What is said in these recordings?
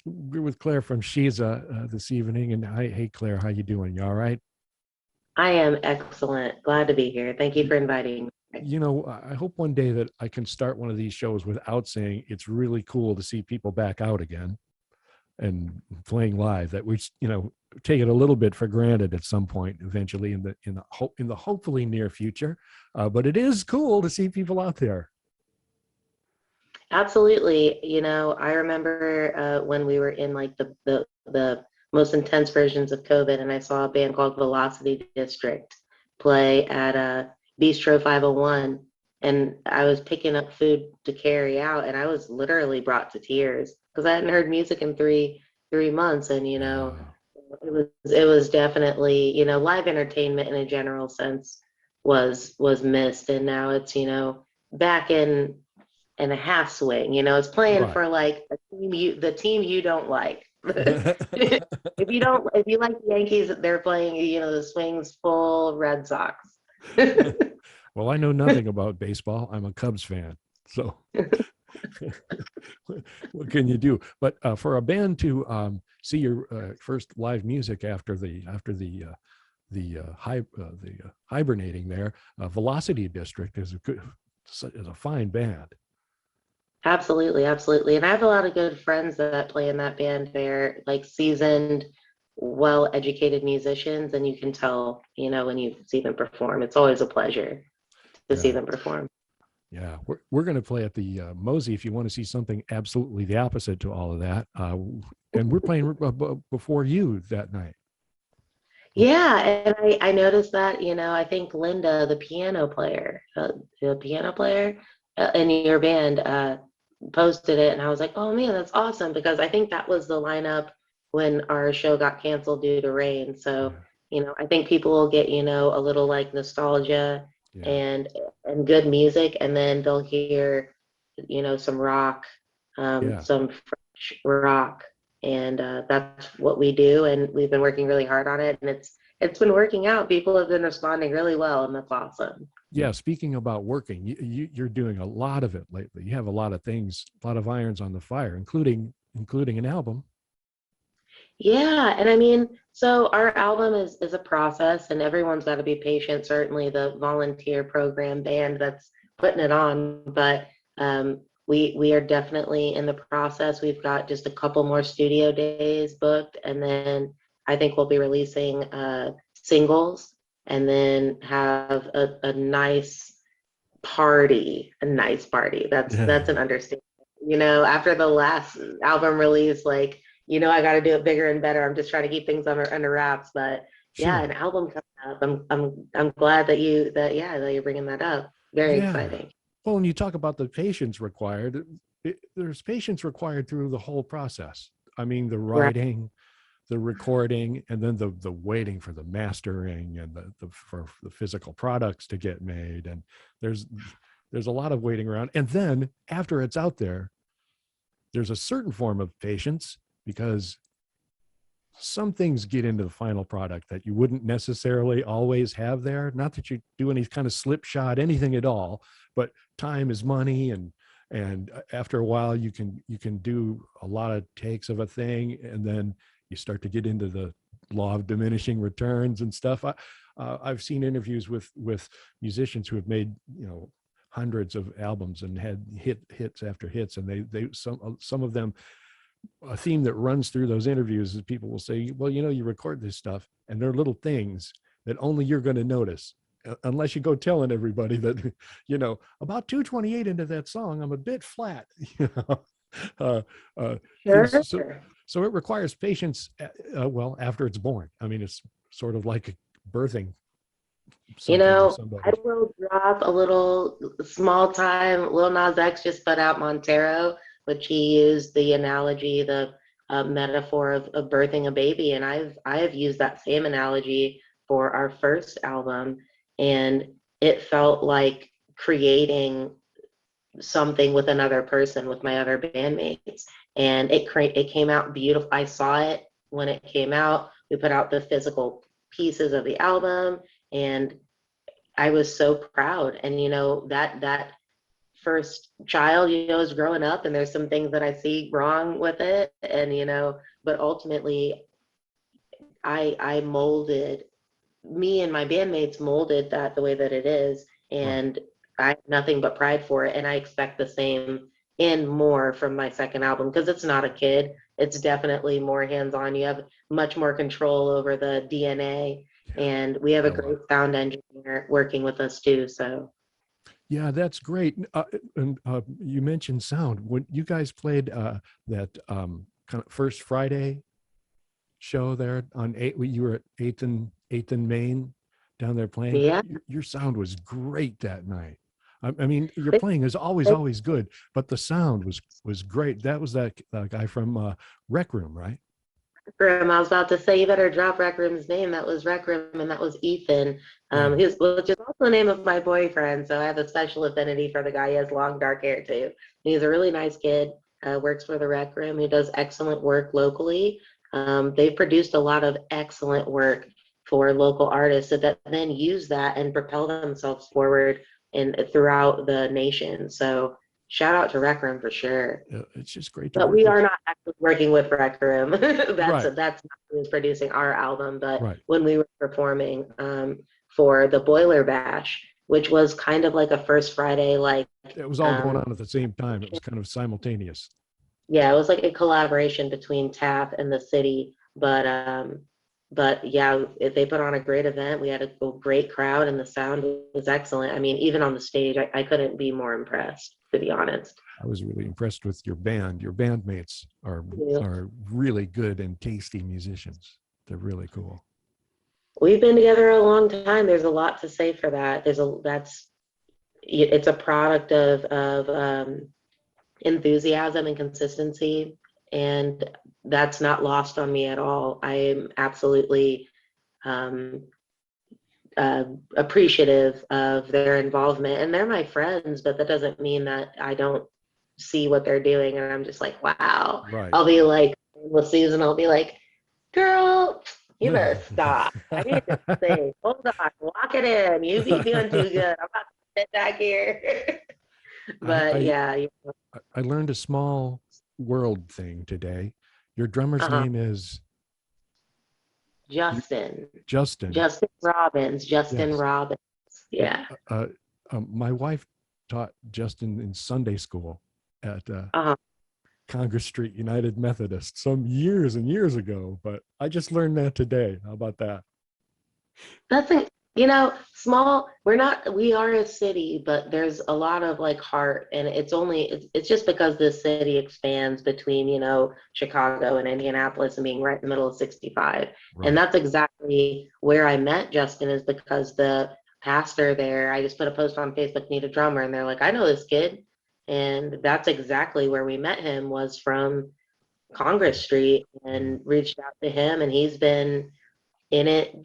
with Claire from Sheeza this evening. And hey Claire, how you doing? You all right? I am excellent. Glad to be here. Thank you for inviting me. I hope one day that I can start one of these shows without saying it's really cool to see people back out again and playing live. That we, take it a little bit for granted at some point eventually in the hopefully near future. But it is cool to see people out there. Absolutely. I remember when we were in like the most intense versions of COVID, and I saw a band called Velocity District play at Bistro 501, and I was picking up food to carry out, and I was literally brought to tears because I hadn't heard music in three months, and it was definitely, live entertainment in a general sense was missed, and now it's back in a half swing. It's playing Right. for like the team you don't like. If you like the Yankees, they're playing, the swings full Red Sox. Well, I know nothing about baseball. I'm a Cubs fan, so what can you do? But for a band to see your first live music after the hibernating there, Velocity District is a fine band. Absolutely, absolutely. And I have a lot of good friends that play in that band. They're like seasoned, well-educated musicians, and you can tell, when you see them perform. It's always a pleasure to see Yeah. them perform. Yeah, we're going to play at the Mosey if you want to see something absolutely the opposite to all of that. And we're playing before you that night. Yeah, and I noticed that, I think Linda, the piano player in your band, posted it, and I was like, oh man, that's awesome, because I think that was the lineup when our show got canceled due to rain. So, Yeah, I think people will get, a little like nostalgia yeah, and good music, and then they'll hear, some rock, yeah. some French rock, and that's what we do, and we've been working really hard on it, and it's been working out. People have been responding really well, and that's awesome. Yeah, speaking about working, you're doing a lot of it lately. You have a lot of things, a lot of irons on the fire, including an album. Yeah, and I mean, so our album is a process, and everyone's got to be patient. Certainly, the volunteer program band that's putting it on, but we are definitely in the process. We've got just a couple more studio days booked, and then I think we'll be releasing singles, and then have a nice party, a nice party. That's an understatement. After the last album release, like, I got to do it bigger and better. I'm just trying to keep things under wraps, but yeah, Sure. an album coming up. I'm glad that you're bringing that up. Very Yeah. exciting. Well, when you talk about the patience required, there's patience required through the whole process. I mean, the Right. writing, the recording, and then the waiting for the mastering and for the physical products to get made. And there's there's a lot of waiting around. And then after it's out there, there's a certain form of patience because some things get into the final product that you wouldn't necessarily always have there. Not that you do any kind of slipshod anything at all, but time is money, and after a while you can do a lot of takes of a thing, and then you start to get into the law of diminishing returns and stuff. I've seen interviews with musicians who have made hundreds of albums and had hits after hits, and they some of them, a theme that runs through those interviews is people will say, well, you record this stuff and there are little things that only you're going to notice unless you go telling everybody that, about 228 into that song, I'm a bit flat, uh, uh, Sure. so it requires patience. Well, after it's born, I mean, it's sort of like birthing something or I somebody. will drop a little small time. Lil Nas X just put out Montero, which he used the analogy, the metaphor of birthing a baby, and I have used that same analogy for our first album, and it felt like creating something with another person, with my other bandmates, and it came out beautiful. I saw it when it came out. We put out the physical pieces of the album, and I was so proud. And that first child, is growing up, and there's some things that I see wrong with it. And, but ultimately I molded, me and my bandmates molded that the way that it is. Right. And I have nothing but pride for it. And I expect the same and more from my second album, because it's not a kid. It's definitely more hands-on. You have much more control over the DNA. Yeah. And we have a Ella. great sound engineer working with us too. So Yeah, that's great. And you mentioned sound. When you guys played that kind of First Friday show there on you were at Eighth and Main down there playing. yeah. Your sound was great that night. I mean, your playing is always good, but the sound was great. That was that guy from Rec Room, right? Room. I was about to say, you better drop Rec Room's name. That was Rec Room, and that was Ethan. Yeah. Which is also the name of my boyfriend. So I have a special affinity for the guy. He has long dark hair too. He's a really nice kid. Works for the Rec Room. He does excellent work locally. They've produced a lot of excellent work for local artists that then use that and propel themselves forward and throughout the nation. So shout out to Rec Room for sure. It's just great to But work we with. are not actually working with Rec Room. that's Right. not who's producing our album. But Right. when we were performing for the Boiler Bash, which was kind of like a First Friday, like It was all going on at the same time. It was kind of simultaneous. yeah, it was like a collaboration between TAP and the city. But yeah, they put on a great event. We had a great crowd, and the sound was excellent. I mean, even on the stage, I couldn't be more impressed, to be honest. I was really impressed with your band. Your bandmates Yeah. are really good and tasty musicians. They're really cool. We've been together a long time. There's a lot to say for that. It's a product of enthusiasm and consistency, and that's not lost on me at all. I am absolutely um, appreciative of their involvement, and they're my friends, but that doesn't mean that I don't see what they're doing and I'm just like, wow. Right. I'll be like, with Susan, I'll be like, girl, you better stop. I need to sing. Hold on, lock it in. You be doing too good. I'm about to sit back here. But I, yeah. I learned a small world thing today. Your drummer's Uh-huh. name is Justin. Justin. Justin Robbins. Justin Yes. Robbins. Yeah. My wife taught Justin in Sunday school at Uh-huh. Congress Street United Methodist some years and years ago, but I just learned that today. How about that? That's small. We are a city, but there's a lot of like heart, and it's just because this city expands between, Chicago and Indianapolis and being right in the middle of 65. And Right. that's exactly where I met Justin, is because the pastor there, I just put a post on Facebook, need a drummer, and they're like, I know this kid. And that's exactly where we met him, was from Congress Street, and reached out to him, and he's been in it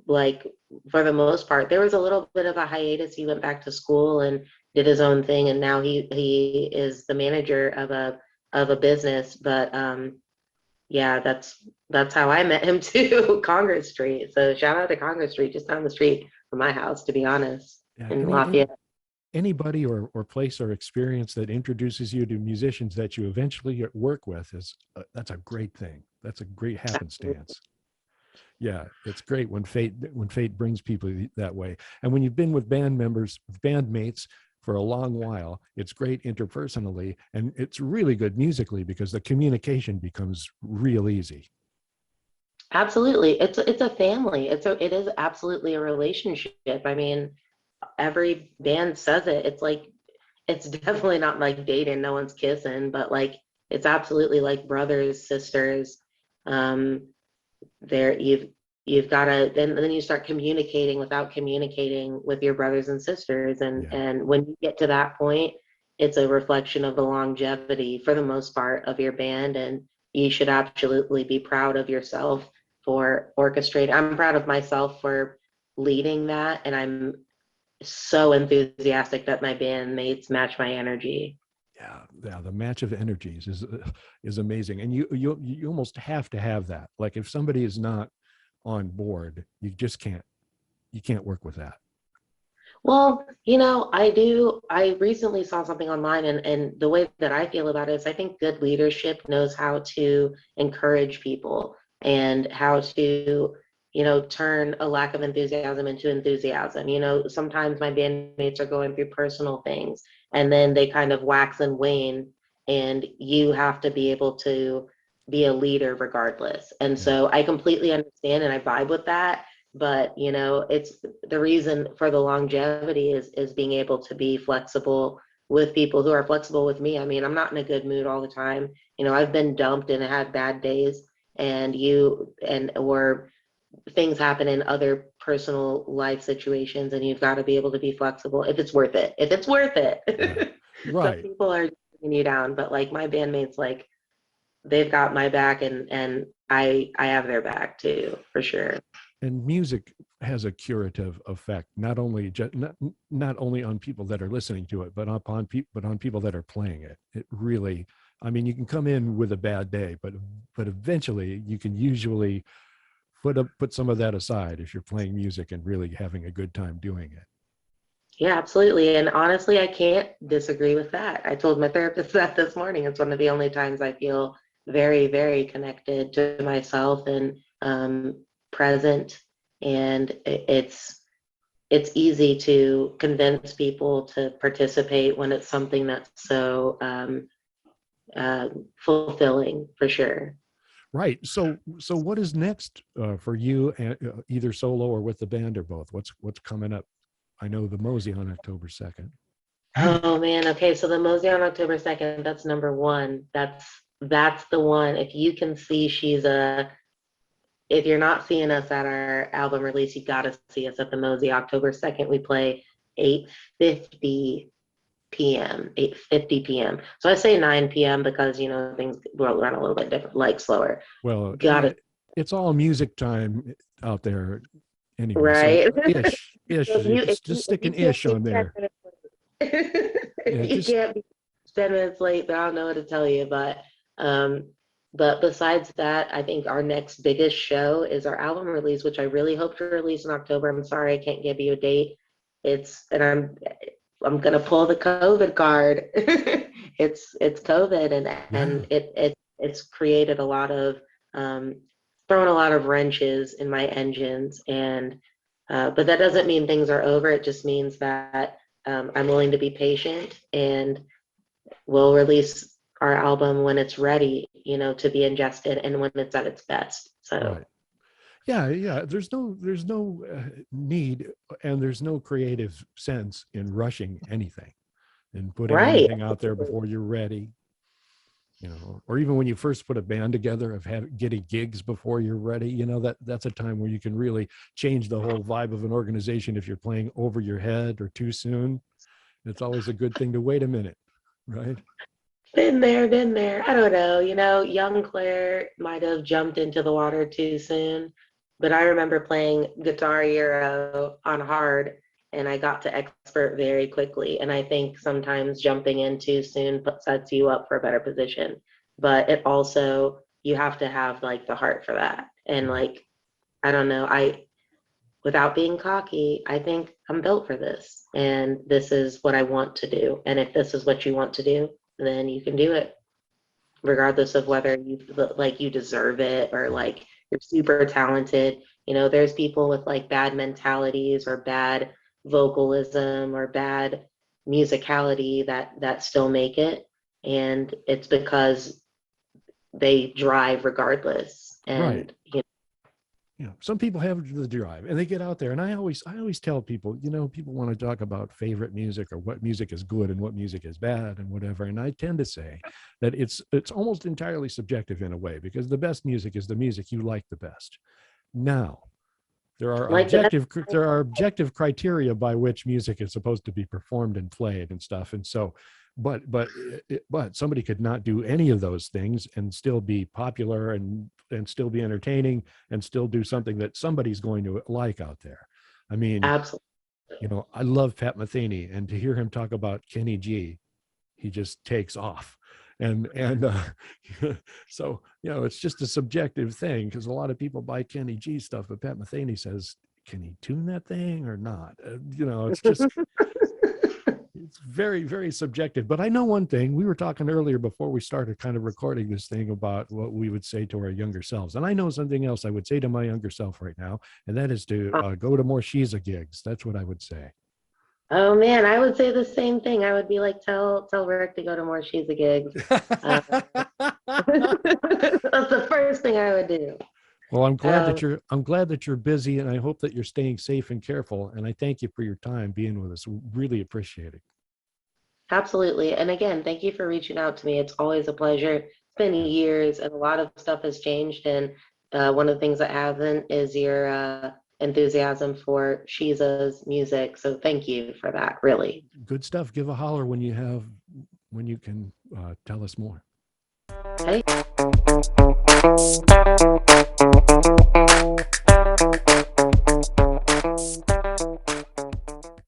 like for the most part. There was a little bit of a hiatus. He went back to school and did his own thing, and now he is the manager of a business. But yeah, that's how I met him too. Congress Street. So shout out to Congress Street, just down the street from my house, to be honest, Yeah. in Lafayette. Anybody or place or experience that introduces you to musicians that you eventually work with that's a great thing. That's a great happenstance. Yeah, it's great when fate brings people that way. And when you've been with bandmates for a long while, it's great interpersonally, and it's really good musically because the communication becomes real easy. Absolutely. It's a family. It is absolutely a relationship. I mean, every band says it. It's definitely not like dating, no one's kissing, but like it's absolutely like brothers, sisters. There you've got to then you start communicating without communicating with your brothers and sisters, and Yeah. and when you get to that point, it's a reflection of the longevity for the most part of your band, and you should absolutely be proud of yourself for orchestrating. I'm proud of myself for leading that, and I'm so enthusiastic that my bandmates match my energy. Yeah, the match of energies is amazing, and you almost have to have that. Like if somebody is not on board, you can't work with that. Well, I recently saw something online, and the way that I feel about it is I think good leadership knows how to encourage people and how to, turn a lack of enthusiasm into enthusiasm. Sometimes my bandmates are going through personal things and then they kind of wax and wane, and you have to be able to be a leader regardless. And Yeah. so I completely understand and I vibe with that, but it's the reason for the longevity is being able to be flexible with people who are flexible with me. I mean, I'm not in a good mood all the time. I've been dumped and had bad days, or things happen in other personal life situations, and you've got to be able to be flexible if it's worth it. If it's worth Right. it. Some Right. people are bringing you down, but like my bandmates, like they've got my back, and I have their back too, for sure. And music has a curative effect, not only on people that are listening to it, but on people that are playing it. It really, I mean, you can come in with a bad day, but eventually you can usually put some of that aside if you're playing music and really having a good time doing it. Yeah, absolutely. And honestly, I can't disagree with that. I told my therapist that this morning. It's one of the only times I feel very, very connected to myself and present. And it's easy to convince people to participate when it's something that's so fulfilling, for sure. Right. So what is next for you, either solo or with the band or both? What's coming up? I know the Mosey on October 2nd. Oh man, okay. So the Mosey on October 2nd, that's number one. That's the one. If you can see Sheeza, if you're not seeing us at our album release, you gotta see us at the Mosey October 2nd. We play 8:50 p.m. 8:50 p.m. So I say 9 p.m. because things will run a little bit different, like slower. Well, Got it. it's all music time out there anyway. So Right. ish. if you if Just you if stick you an can't ish be on 10 there. minutes late, Yeah, if you just can't be 10 minutes late, then I don't know what to tell you. But besides that, I think our next biggest show is our album release, which I really hope to release in October. I'm sorry I can't give you a date. I'm gonna pull the COVID card. It's COVID, yeah. and it's created a lot of um, thrown a lot of wrenches in my engines, and but that doesn't mean things are over. It just means that I'm willing to be patient, and we'll release our album when it's ready, to be ingested and when it's at its best. So, Right. Yeah. There's no need, and there's no creative sense in rushing anything and putting right. anything out there before you're ready. Or even when you first put a band together, of getting gigs before you're ready, that's a time where you can really change the whole vibe of an organization. If you're playing over your head or too soon, it's always a good thing to wait a minute, right? Been there, been there. I don't know. Young Claire might have jumped into the water too soon, but I remember playing Guitar Hero on hard, and I got to expert very quickly. And I think sometimes jumping in too soon sets you up for a better position. But it also, you have to have like the heart for that. And Right. like, I don't know, without being cocky, I think I'm built for this, and this is what I want to do. And if this is what you want to do, then you can do it, regardless of whether you deserve it or Right. like you're super talented. There's people with like bad mentalities or bad vocalism or bad musicality that still make it, and it's because they drive regardless. Right. And Some people have the drive and they get out there. And I always tell people, people want to talk about favorite music or what music is good and what music is bad and whatever. And I tend to say that it's almost entirely subjective in a way, because the best music is the music you like the best. Now, there are like the best. objective criteria by which music is supposed to be performed and played and stuff. And so, but somebody could not do any of those things and still be popular and still be entertaining and still do something that somebody's going to like out there. I mean, Absolutely. I love Pat Metheny, and to hear him talk about Kenny G, he just takes off. And so it's just a subjective thing, because a lot of people buy Kenny G stuff, but Pat Metheny says can he tune that thing or not? It's just, it's very, very subjective. But I know one thing. We were talking earlier before we started kind of recording this thing about what we would say to our younger selves. And I know something else I would say to my younger self right now, and that is to go to more Sheeza gigs. That's what I would say. Oh man, I would say the same thing. I would be like, tell Rick to go to more Sheeza gigs. That's the first thing I would do. Well, I'm glad that you're busy, and I hope that you're staying safe and careful. And I thank you for your time being with us. Really appreciate it. Absolutely. And again, thank you for reaching out to me. It's always a pleasure. It's been years and a lot of stuff has changed. And one of the things that hasn't is your enthusiasm for Sheeza's music. So thank you for that, really. Good stuff. Give a holler when you can tell us more. Okay.